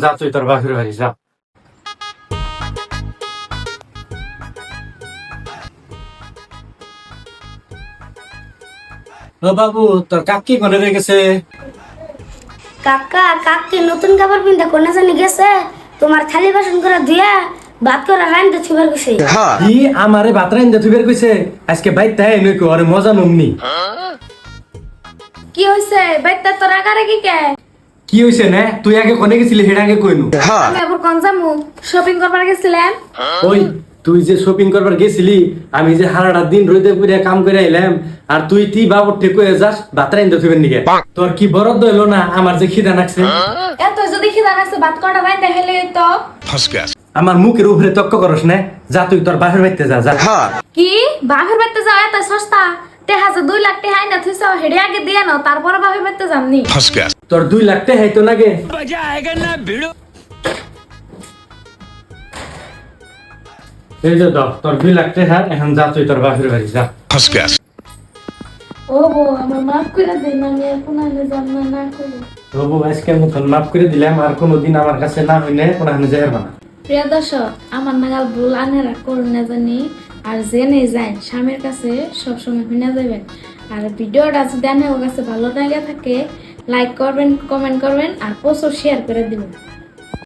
যা তুই তোর বাপের বাড়ি যা। ও বাবু, তোর কাকি ঘরে রেখেছে। কাকা কাকি নতুন কাপড় পিনতে কোনে জানি গেছে, তোমার থালি বাসন করে দিয়া ভাত করে রান্ধতে থুবার গেছে। কি আমারে ভাত রাইন্দা তুই বের কইছে? আজকে বাইক তাই নই কো আরে মজা নমনি। কি হইছে বাইতে তোর রাগারাগি কে? কি হইছে না? তুই আগে কোনে গেছিলি হেডা আগে কইনু। আমি আবার কোন যামু শপিং করবার গেছিলাম। ওই তুই যে শপিং করবার গেছিলি, আমি যে হারাটা দিন রইতে পুরে কাম করে আইলাম, আর তুই বাবুর ঠিক হয়ে যাস ভাত রাইন্দা তুইবেন নিকে। তোর কি বরাদ্দ হইলো না আমার যে খিদা লাগছে? এত যদি খিদা লাগছে ভাত কটা রাইন্দা হেলে তো। আমার মুখের উপরে তক্ক করস না, যা তুই তোর বাপের বাড়িতে যা যা। কি বাপের বাড়িতে যাও এত সস্তা? টেহা যে 2 লাখ টেহা আইনা থুইছো হেডে আগে দিয়ে নাও, তারপরে বাপের বাড়িতে যামনি। তোর 2 লাখ টাকা হাইতো লাগে। এই যে দাও তোর 2 লাখ টাকা, এখন যা তুই তোর বাপের বাড়ি যা। ও গো আমার মাফ করে দেন, আমি আর কোনালে যাব না করি। বাবু আজকের মতন মাফ করে দিলাম, আর কোনোদিন আমার কাছে না হইলে কোনখানে যাইবা না। প্রিয় দর্শক, আমার নাগাল ভুল আনেরা করুন না জানি, আর জেনে যায় স্বামীর কাছে সবসময় শুনে যাবেন। আর ভিডিওটা যদি আপনার কাছে ভালো লাগে থাকে লাইক করবেন, কমেন্ট করবেন আর প্রচুর শেয়ার করে দিবেন।